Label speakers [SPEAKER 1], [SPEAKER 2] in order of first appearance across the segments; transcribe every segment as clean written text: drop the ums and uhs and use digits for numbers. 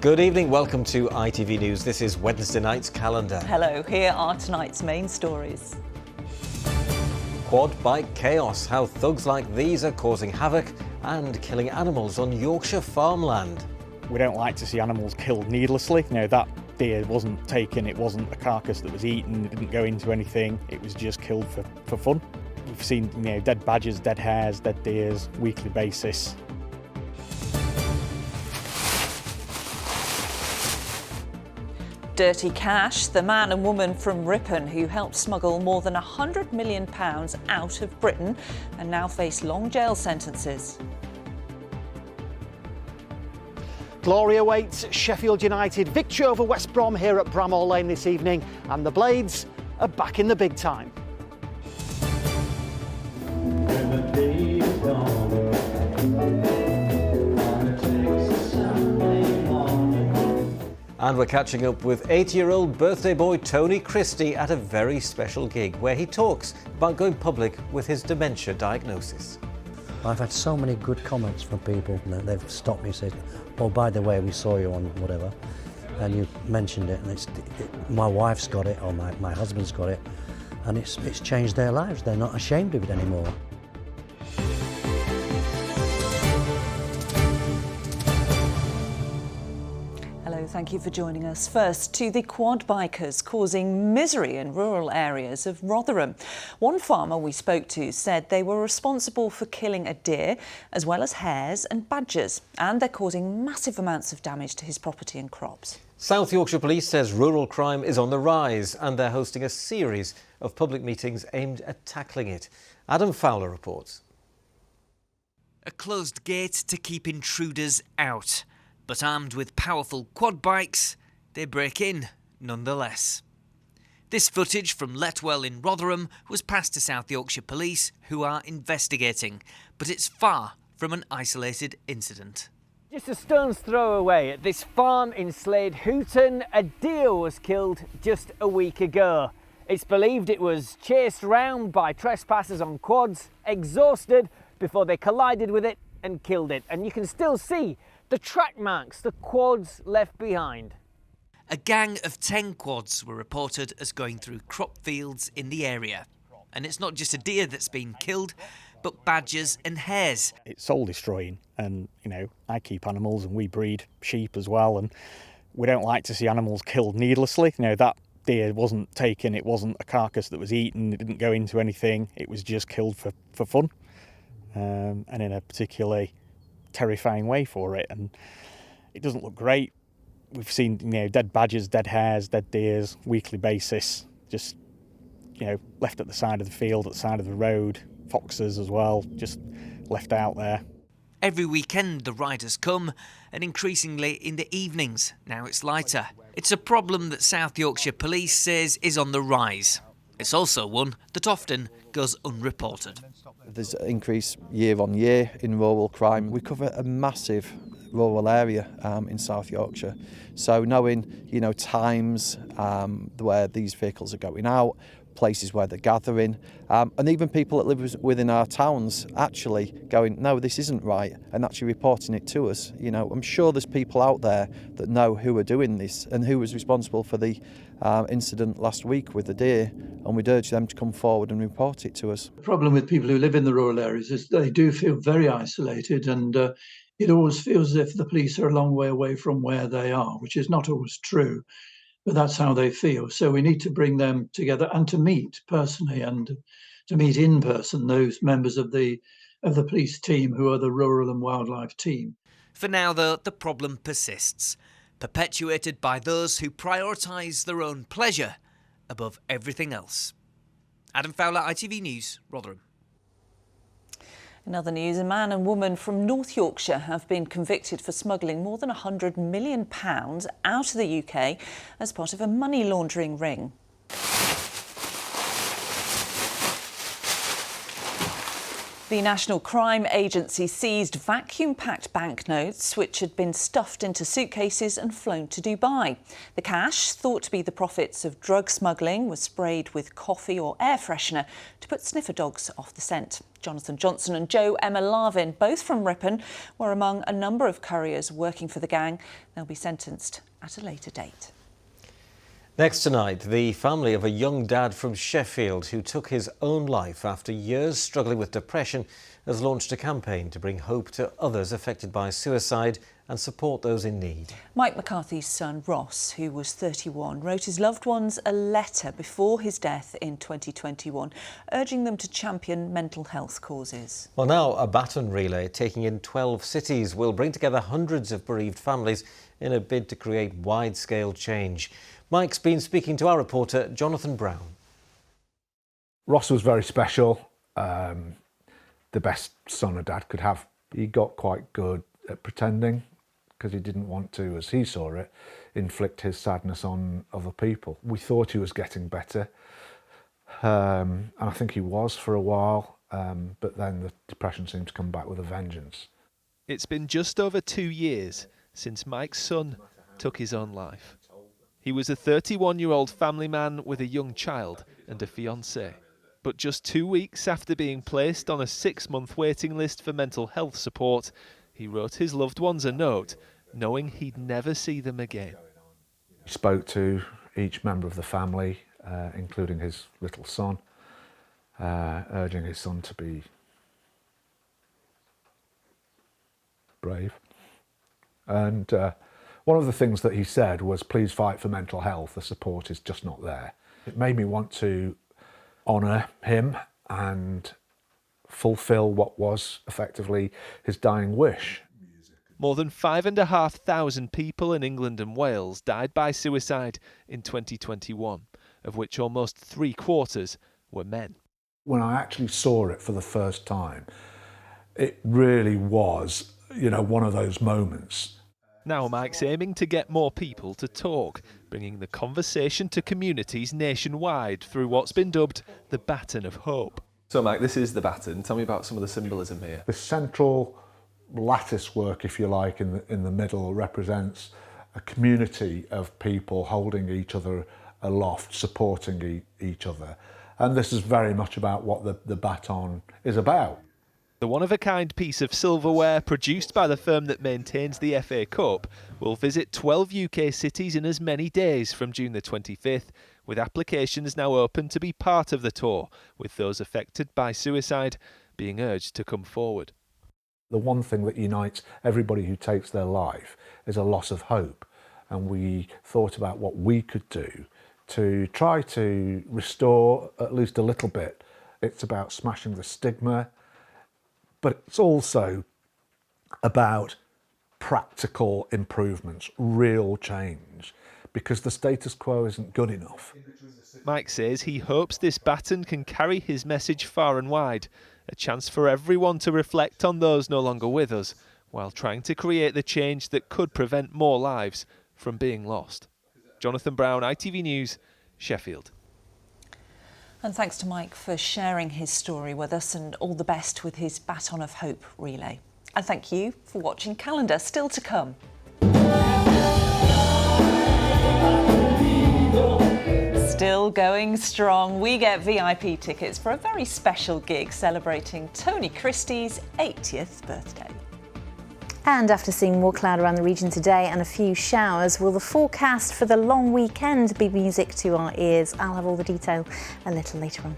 [SPEAKER 1] Good evening, welcome to ITV News. This is Wednesday night's calendar.
[SPEAKER 2] Hello, here are tonight's main stories.
[SPEAKER 1] Quad bike chaos, how thugs like these are causing havoc and killing animals on Yorkshire farmland.
[SPEAKER 3] We don't like to see animals killed needlessly. You know, that deer wasn't taken, it wasn't a carcass that was eaten, it didn't go into anything, it was just killed for fun. We've seen, dead badgers, dead hares, dead deers, weekly basis.
[SPEAKER 2] Dirty cash, the man and woman from Ripon who helped smuggle more than £100 million out of Britain and now face long jail sentences.
[SPEAKER 4] Glory awaits Sheffield United victory over West Brom here at Bramall Lane this evening, and the Blades are back in the big time.
[SPEAKER 1] And we're catching up with 80-year-old birthday boy Tony Christie at a very special gig where he talks about going public with his dementia diagnosis.
[SPEAKER 5] I've had so many good comments from people that they've stopped me and said, oh, by the way, we saw you on whatever, and you mentioned it, and my wife's got it, or my husband's got it, and it's changed their lives. They're not ashamed of it anymore.
[SPEAKER 2] Thank you for joining us. First, to the quad bikers causing misery in rural areas of Rotherham. One farmer we spoke to said they were responsible for killing a deer, as well as hares and badgers, and they're causing massive amounts of damage to his property and crops.
[SPEAKER 1] South Yorkshire Police says rural crime is on the rise and they're hosting a series of public meetings aimed at tackling it. Adam Fowler reports.
[SPEAKER 6] A closed gate to keep intruders out. But armed with powerful quad bikes, they break in nonetheless. This footage from Letwell in Rotherham was passed to South Yorkshire Police, who are investigating, but it's far from an isolated incident.
[SPEAKER 7] Just a stone's throw away at this farm in Slade Hooton, a deer was killed just a week ago. It's believed it was chased round by trespassers on quads, exhausted before they collided with it and killed it. And you can still see the track marks the quads left behind.
[SPEAKER 6] A gang of 10 quads were reported as going through crop fields in the area. And it's not just a deer that's been killed, but badgers and hares.
[SPEAKER 3] It's soul destroying, and I keep animals and we breed sheep as well, and we don't like to see animals killed needlessly. That deer wasn't taken, it wasn't a carcass that was eaten, it didn't go into anything, it was just killed for fun, and in a particularly terrifying way for it, and it doesn't look great. We've seen dead badgers, dead hares, dead deers, weekly basis, just left at the side of the field, at the side of the road, foxes as well, just left out there.
[SPEAKER 6] Every weekend the riders come, and increasingly in the evenings. Now it's lighter. It's a problem that South Yorkshire Police says is on the rise. It's also one that often goes unreported.
[SPEAKER 8] There's an increase year on year in rural crime. We cover a massive rural area in South Yorkshire. So knowing, times where these vehicles are going out, places where they're gathering, and even people that live within our towns actually going, no, this isn't right, and actually reporting it to us. I'm sure there's people out there that know who are doing this and who was responsible for the incident last week with the deer, and we'd urge them to come forward and report it to us.
[SPEAKER 9] The problem with people who live in the rural areas is they do feel very isolated, and it always feels as if the police are a long way away from where they are, which is not always true. But that's how they feel. So we need to bring them together and to meet personally and to meet in person those members of the police team who are the rural and wildlife team.
[SPEAKER 6] For now, though, the problem persists, perpetuated by those who prioritise their own pleasure above everything else. Adam Fowler, ITV News, Rotherham.
[SPEAKER 2] In other news, a man and woman from North Yorkshire have been convicted for smuggling more than £100 million out of the UK as part of a money laundering ring. The National Crime Agency seized vacuum-packed banknotes which had been stuffed into suitcases and flown to Dubai. The cash, thought to be the profits of drug smuggling, was sprayed with coffee or air freshener to put sniffer dogs off the scent. Jonathan Johnson and Joe Emma Larvin, both from Ripon, were among a number of couriers working for the gang. They'll be sentenced at a later date.
[SPEAKER 1] Next tonight, the family of a young dad from Sheffield who took his own life after years struggling with depression has launched a campaign to bring hope to others affected by suicide and support those in need.
[SPEAKER 2] Mike McCarthy's son Ross, who was 31, wrote his loved ones a letter before his death in 2021, urging them to champion mental health causes.
[SPEAKER 1] Well, now a baton relay taking in 12 cities will bring together hundreds of bereaved families in a bid to create wide-scale change. Mike's been speaking to our reporter, Jonathan Brown.
[SPEAKER 10] Ross was very special, the best son a dad could have. He got quite good at pretending because he didn't want to, as he saw it, inflict his sadness on other people. We thought he was getting better, and I think he was for a while, but then the depression seemed to come back with a vengeance.
[SPEAKER 11] It's been just over 2 years since Mike's son took his own life. He was a 31-year-old family man with a young child and a fiancée. But just 2 weeks after being placed on a 6-month waiting list for mental health support, he wrote his loved ones a note, knowing he'd never see them again.
[SPEAKER 10] He spoke to each member of the family, including his little son, urging his son to be brave. And one of the things that he said was, please fight for mental health, the support is just not there. It made me want to honour him and fulfil what was effectively his dying wish.
[SPEAKER 11] More than 5,500 people in England and Wales died by suicide in 2021, of which almost 3/4 were men.
[SPEAKER 10] When I actually saw it for the first time, it really was, one of those moments.
[SPEAKER 11] Now Mike's aiming to get more people to talk, bringing the conversation to communities nationwide through what's been dubbed the Baton of Hope.
[SPEAKER 12] So Mike, this is the baton. Tell me about some of the symbolism here.
[SPEAKER 10] The central lattice work, if you like, in the middle represents a community of people holding each other aloft, supporting each other. And this is very much about what the baton is about.
[SPEAKER 11] The one-of-a-kind piece of silverware produced by the firm that maintains the FA Cup will visit 12 UK cities in as many days from June the 25th, with applications now open to be part of the tour, with those affected by suicide being urged to come forward.
[SPEAKER 10] The one thing that unites everybody who takes their life is a loss of hope, and we thought about what we could do to try to restore at least a little bit. It's about smashing the stigma, but it's also about practical improvements, real change, because the status quo isn't good enough.
[SPEAKER 11] Mike says he hopes this baton can carry his message far and wide, a chance for everyone to reflect on those no longer with us, while trying to create the change that could prevent more lives from being lost. Jonathan Brown, ITV News, Sheffield.
[SPEAKER 2] And thanks to Mike for sharing his story with us, and all the best with his Baton of Hope relay. And thank you for watching Calendar. Still to come. Still going strong. We get VIP tickets for a very special gig celebrating Tony Christie's 80th birthday.
[SPEAKER 13] And after seeing more cloud around the region today and a few showers, will the forecast for the long weekend be music to our ears? I'll have all the detail a little later on.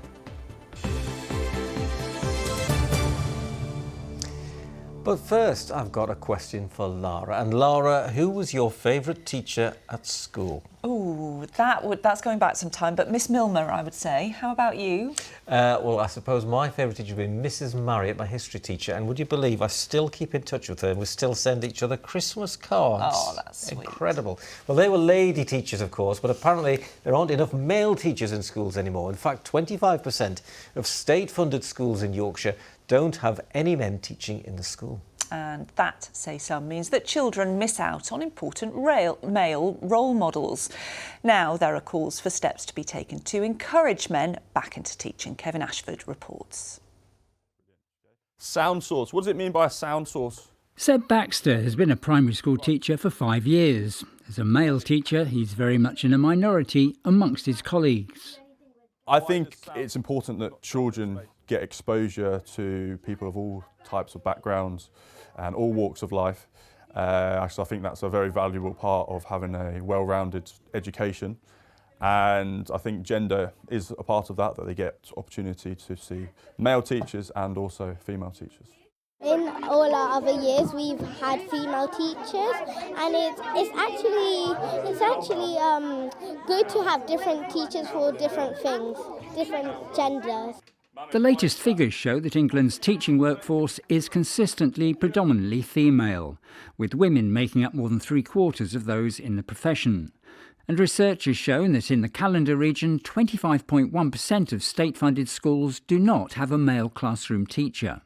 [SPEAKER 1] But first, I've got a question for Lara. And Lara, who was your favourite teacher at school?
[SPEAKER 2] Oh, that's going back some time, but Miss Milner, I would say. How about you?
[SPEAKER 1] Well, I suppose my favourite teacher would be Mrs. Marriott, my history teacher. And would you believe I still keep in touch with her and we still send each other Christmas cards?
[SPEAKER 2] Oh, that's sweet.
[SPEAKER 1] Incredible. Well, they were lady teachers, of course, but apparently there aren't enough male teachers in schools anymore. In fact, 25% of state-funded schools in Yorkshire don't have any men teaching in the school.
[SPEAKER 2] And that, say some, means that children miss out on important male role models. Now there are calls for steps to be taken to encourage men back into teaching. Kevin Ashford reports.
[SPEAKER 14] Sound source. What does it mean by a sound source?
[SPEAKER 15] Seb Baxter has been a primary school teacher for 5 years. As a male teacher, he's very much in a minority amongst his colleagues.
[SPEAKER 14] I think it's important that children get exposure to people of all types of backgrounds and all walks of life. Actually, I think that's a very valuable part of having a well-rounded education. And I think gender is a part of that they get opportunity to see male teachers and also female teachers.
[SPEAKER 16] In all our other years, we've had female teachers, and it's actually good to have different teachers for different things, different genders.
[SPEAKER 15] The latest figures show that England's teaching workforce is consistently predominantly female, with women making up more than 3/4 of those in the profession. And research has shown that in the Calendar region, 25.1% of state-funded schools do not have a male classroom teacher.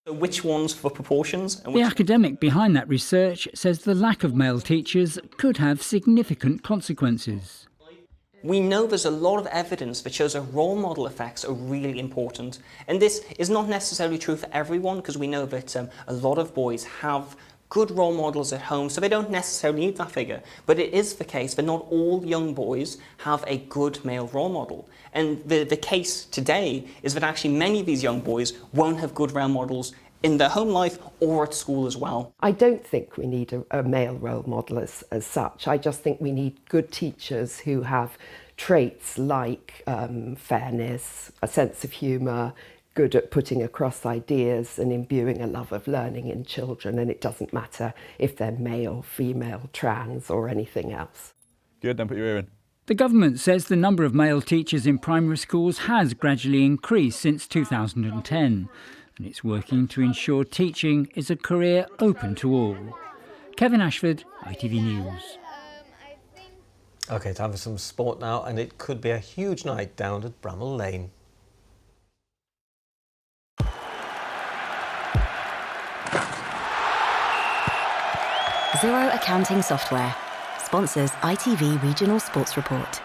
[SPEAKER 17] So which ones for proportions?
[SPEAKER 15] The academic behind that research says the lack of male teachers could have significant consequences.
[SPEAKER 17] We know there's a lot of evidence that shows that role model effects are really important. And this is not necessarily true for everyone, because we know that a lot of boys have good role models at home, so they don't necessarily need that figure. But it is the case that not all young boys have a good male role model. And the case today is that actually many of these young boys won't have good role models in their home life or at school as well.
[SPEAKER 18] I don't think we need a male role model as such. I just think we need good teachers who have traits like fairness, a sense of humour, good at putting across ideas and imbuing a love of learning in children, and it doesn't matter if they're male, female, trans or anything else.
[SPEAKER 14] Good, then put your ear in.
[SPEAKER 15] The government says the number of male teachers in primary schools has gradually increased since 2010, and it's working to ensure teaching is a career open to all. Kevin Ashford, ITV News.
[SPEAKER 1] OK, time for some sport now, and it could be a huge night down at Bramall Lane.
[SPEAKER 19] Xero Accounting Software sponsors ITV Regional Sports Report.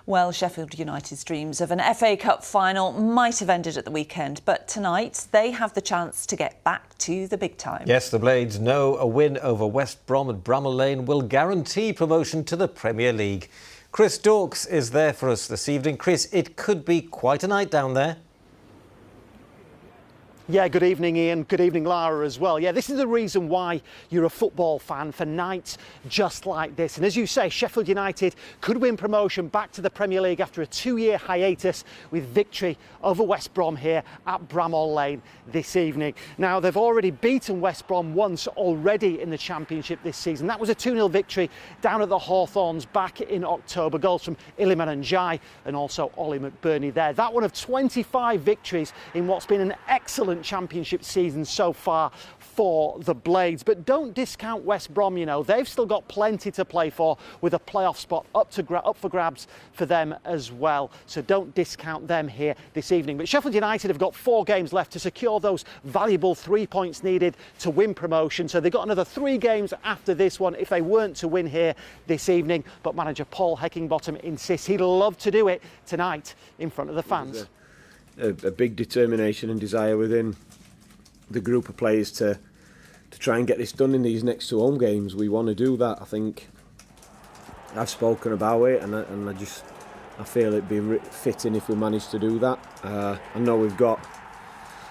[SPEAKER 2] Well, Sheffield United's dreams of an FA Cup final might have ended at the weekend, but tonight they have the chance to get back to the big time.
[SPEAKER 1] Yes, the Blades know a win over West Brom at Bramall Lane will guarantee promotion to the Premier League. Chris Dawkes is there for us this evening. Chris, it could be quite a night down there.
[SPEAKER 4] Yeah, good evening, Ian. Good evening, Lara, as well. Yeah, this is the reason why you're a football fan, for nights just like this. And as you say, Sheffield United could win promotion back to the Premier League after a 2-year hiatus with victory over West Brom here at Bramall Lane this evening. Now, they've already beaten West Brom once already in the Championship this season. That was a 2-0 victory down at the Hawthorns back in October. Goals from Iliman Ndiaye and also Ollie McBurney there. That one of 25 victories in what's been an excellent Championship season so far for the Blades. But don't discount West Brom, you know. They've still got plenty to play for, with a playoff spot up for grabs for them as well. So don't discount them here this evening. But Sheffield United have got 4 games left to secure those valuable 3 points needed to win promotion. So they've got another 3 games after this one if they weren't to win here this evening. But manager Paul Heckingbottom insists he'd love to do it tonight in front of the fans.
[SPEAKER 20] A big determination and desire within the group of players to try and get this done in these next 2 home games. We want to do that. I think I've spoken about it, and I feel it'd be fitting if we manage to do that. I know we've got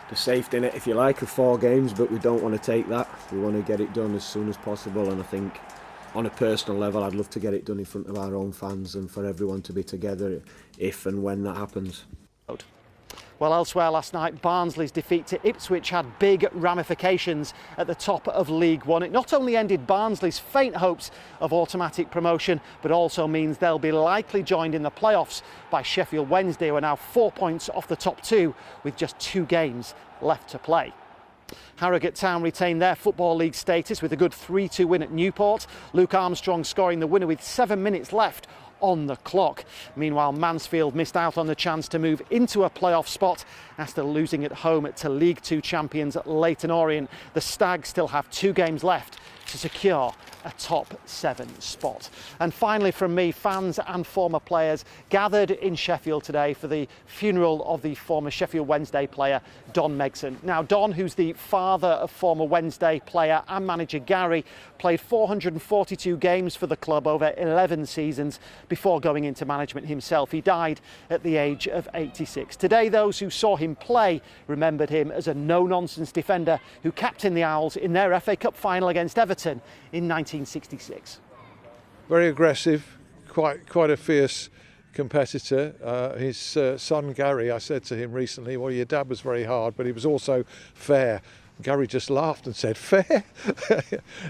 [SPEAKER 20] the safety net, if you like, of 4 games, but we don't want to take that. We want to get it done as soon as possible, and I think on a personal level I'd love to get it done in front of our own fans and for everyone to be together if and when that happens.
[SPEAKER 4] Well, elsewhere last night, Barnsley's defeat to Ipswich had big ramifications at the top of League One. It not only ended Barnsley's faint hopes of automatic promotion, but also means they'll be likely joined in the playoffs by Sheffield Wednesday, who are now 4 points off the top 2 with just 2 games left to play. Harrogate Town retain their Football League status with a good 3-2 win at Newport. Luke Armstrong scoring the winner with 7 minutes left on the clock. Meanwhile, Mansfield missed out on the chance to move into a playoff spot after losing at home to League 2 champions Leyton Orient. The Stags still have 2 games left to secure a top 7 spot. And finally from me, fans and former players gathered in Sheffield today for the funeral of the former Sheffield Wednesday player Don Megson. Now Don, who's the father of former Wednesday player and manager Gary, played 442 games for the club over 11 seasons before going into management himself. He died at the age of 86. Today those who saw him play remembered him as a no-nonsense defender who captained the Owls in their FA Cup final against Everton in 1966.
[SPEAKER 21] Very aggressive, quite a fierce competitor. His son Gary, I said to him recently, well, your dad was very hard, but he was also fair. Gary just laughed and said, fair?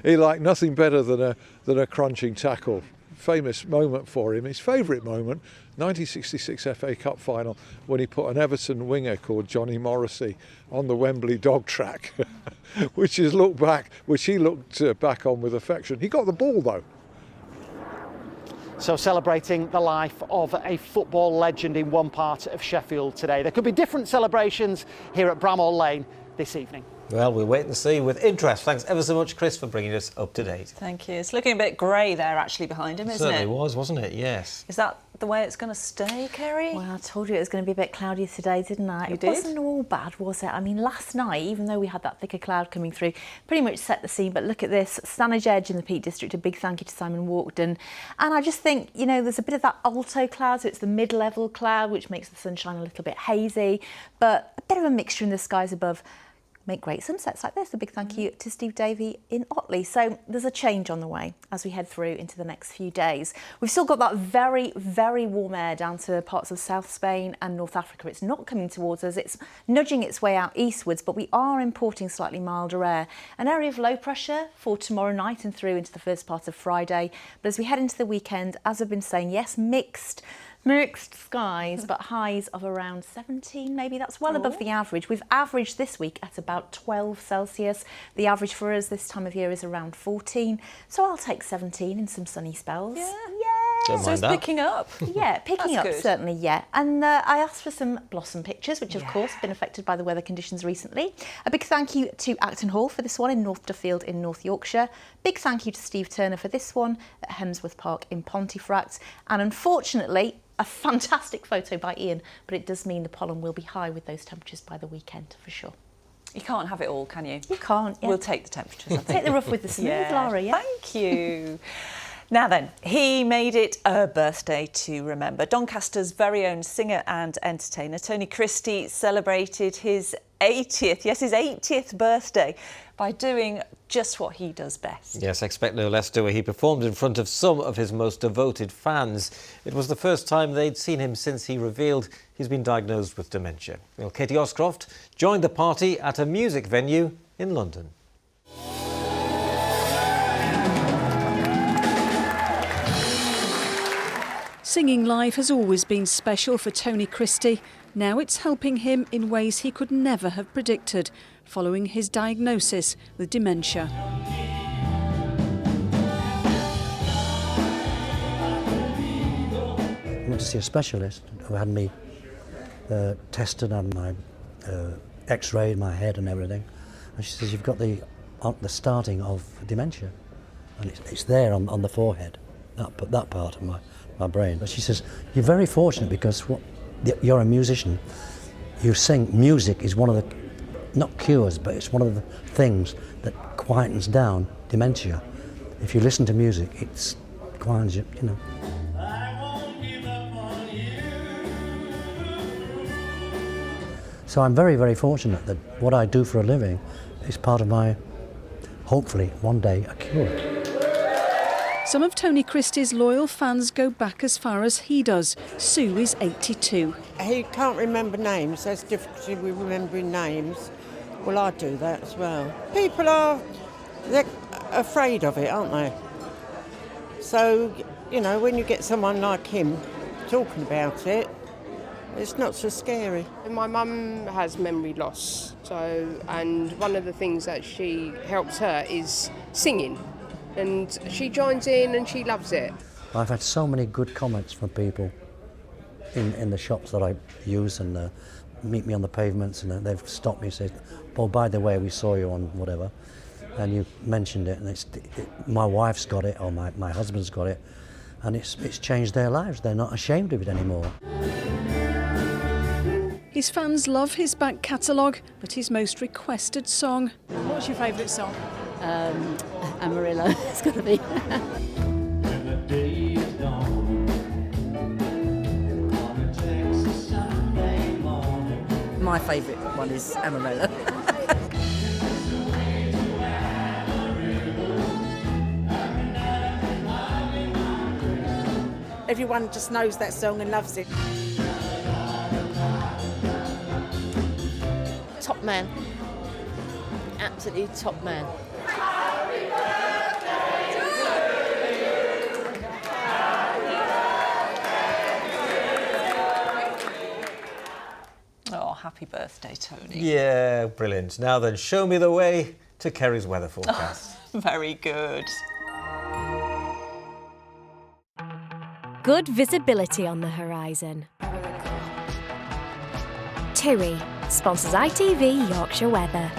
[SPEAKER 21] He liked nothing better than a crunching tackle. Famous moment for him, his favourite moment, 1966 FA Cup final, when he put an Everton winger called Johnny Morrissey on the Wembley dog track, which he looked back on with affection. He got the ball though.
[SPEAKER 4] So celebrating the life of a football legend in one part of Sheffield today. There could be different celebrations here at Bramall Lane this evening.
[SPEAKER 1] Well, we'll wait and see with interest. Thanks ever so much, Chris, for bringing us up to date.
[SPEAKER 2] Thank you. It's looking a bit grey there, actually, behind him, isn't it?
[SPEAKER 1] Certainly was, wasn't it? Yes.
[SPEAKER 2] Is that the way it's going to stay, Kerry?
[SPEAKER 13] Well, I told you it was going to be a bit cloudy today, didn't I?
[SPEAKER 2] You did?
[SPEAKER 13] It wasn't all bad, was it? I mean, last night, even though we had that thicker cloud coming through, pretty much set the scene. But look at this, Stanage Edge in the Peak District. A big thank you to Simon Walkden. And I just think, you know, there's a bit of that alto cloud, so it's the mid-level cloud, which makes the sunshine a little bit hazy, but a bit of a mixture in the skies above. Make great sunsets like this. A big thank you to Steve Davey in Otley. So there's a change on the way as we head through into the next few days. We've still got that very, very warm air down to parts of South Spain and North Africa. It's not coming towards us. It's nudging its way out eastwards, but we are importing slightly milder air. An area of low pressure for tomorrow night and through into the first part of Friday. But as we head into the weekend, as I've been saying, yes, mixed skies, but highs of around 17 maybe. That's well above the average. We've averaged this week at about 12 Celsius. The average for us this time of year is around 14. So I'll take 17 in some sunny spells.
[SPEAKER 2] Yeah.
[SPEAKER 1] So
[SPEAKER 2] it's picking up.
[SPEAKER 13] Yeah, picking up, certainly, yeah. And I asked for some blossom pictures, which of course have been affected by the weather conditions recently. A big thank you to Acton Hall for this one in North Duffield in North Yorkshire. Big thank you to Steve Turner for this one at Hemsworth Park in Pontefract. And unfortunately, a fantastic photo by Ian, but it does mean the pollen will be high with those temperatures by the weekend for sure.
[SPEAKER 2] You can't have it all, can you?
[SPEAKER 13] You can't. Yeah.
[SPEAKER 2] We'll take the temperatures. I think.
[SPEAKER 13] Take the rough with the smooth, Laura. Yeah.
[SPEAKER 2] Thank you. Now then, he made it a birthday to remember. Doncaster's very own singer and entertainer, Tony Christie, celebrated his 80th birthday by doing just what he does best.
[SPEAKER 1] Yes, expect no less, do we? He performed in front of some of his most devoted fans. It was the first time they'd seen him since he revealed he's been diagnosed with dementia. Well, Katie Oscroft joined the party at a music venue in London.
[SPEAKER 22] Singing live has always been special for Tony Christie. Now it's helping him in ways he could never have predicted, following his diagnosis with dementia.
[SPEAKER 5] I went to see a specialist who had me tested and my x-rayed my head and everything. And she says, you've got the starting of dementia. And it's there on the forehead, that part of my brain. But she says, you're very fortunate because you're a musician. You sing. Music is one of the, not cures, but it's one of the things that quietens down dementia. If you listen to music, it quietens you, you know. So I'm very, very fortunate that what I do for a living is part of my, hopefully, one day, a cure.
[SPEAKER 22] Some of Tony Christie's loyal fans go back as far as he does. Sue is 82.
[SPEAKER 23] He can't remember names. There's difficulty with remembering names. Well, I do that as well. People they're afraid of it, aren't they? So, you know, when you get someone like him talking about it, it's not so scary.
[SPEAKER 24] My mum has memory loss, and one of the things that she helps her is singing. And she joins in and she loves it.
[SPEAKER 5] I've had so many good comments from people in the shops that I use and meet me on the pavements, and they've stopped me and said, oh, by the way, we saw you on whatever. and you mentioned it, and my wife's got it, or my husband's got it, and it's changed their lives. They're not ashamed of it anymore.
[SPEAKER 22] His fans love his back catalogue, but his most requested song. What's your favourite song?
[SPEAKER 3] Amarillo, it's got to be. My favourite one is Amarillo.
[SPEAKER 7] Everyone just knows that song and loves it.
[SPEAKER 8] Top man. Absolutely top man.
[SPEAKER 2] Oh, happy birthday, Tony.
[SPEAKER 1] Yeah, brilliant. Now then, show me the way to Kerry's weather forecast.
[SPEAKER 2] Very good.
[SPEAKER 9] Good visibility on the horizon. TIRI sponsors ITV Yorkshire Weather.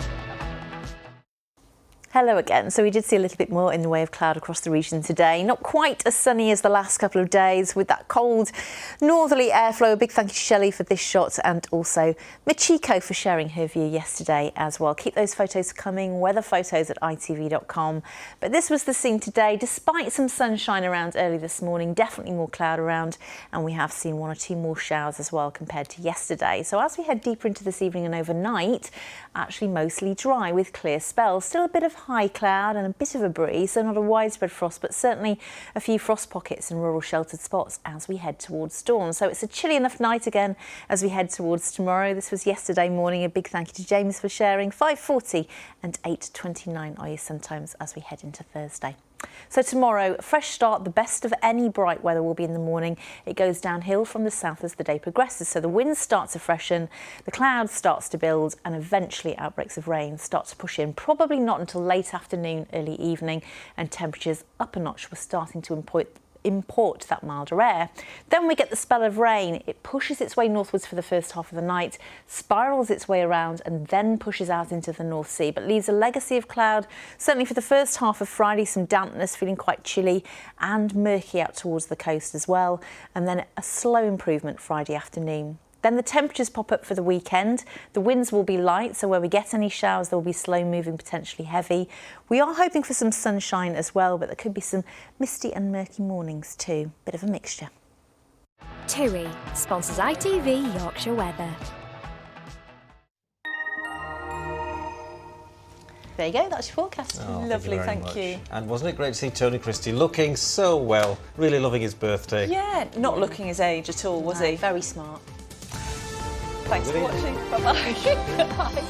[SPEAKER 13] Hello again. So we did see a little bit more in the way of cloud across the region today. Not quite as sunny as the last couple of days with that cold northerly airflow. A big thank you to Shelley for this shot, and also Michiko for sharing her view yesterday as well. Keep those photos coming, weather photos at itv.com. But this was the scene today. Despite some sunshine around early this morning, definitely more cloud around, and we have seen one or two more showers as well compared to yesterday. So as we head deeper into this evening and overnight, actually mostly dry with clear spells. Still a bit of high cloud and a bit of a breeze, so not a widespread frost, but certainly a few frost pockets in rural sheltered spots as we head towards dawn. So it's a chilly enough night again as we head towards tomorrow. This was yesterday morning. A big thank you to James for sharing. 5:40 and 8:29 are your sun times as we head into Thursday. So tomorrow, fresh start, the best of any bright weather will be in the morning. It goes downhill from the south as the day progresses. So the winds start to freshen, the cloud starts to build, and eventually outbreaks of rain start to push in. Probably not until late afternoon, early evening, and temperatures up a notch. We're starting to import that milder air. Then we get the spell of rain. It pushes its way northwards for the first half of the night, spirals its way around, and then pushes out into the North Sea, but leaves a legacy of cloud. Certainly for the first half of Friday, some dampness, feeling quite chilly and murky out towards the coast as well, and then a slow improvement Friday afternoon. Then the temperatures pop up for the weekend. The winds will be light, so where we get any showers, they'll be slow moving, potentially heavy. We are hoping for some sunshine as well, but there could be some misty and murky mornings too. Bit of a mixture.
[SPEAKER 9] TIRI sponsors ITV Yorkshire Weather.
[SPEAKER 13] There you go, that's your forecast.
[SPEAKER 1] Oh,
[SPEAKER 13] lovely,
[SPEAKER 1] thank
[SPEAKER 13] you.
[SPEAKER 1] And wasn't it great to see Tony Christie looking so well, really loving his birthday?
[SPEAKER 2] Yeah, not looking his age at all, was he?
[SPEAKER 13] Very smart.
[SPEAKER 2] Thanks for watching. Bye-bye.
[SPEAKER 13] Bye.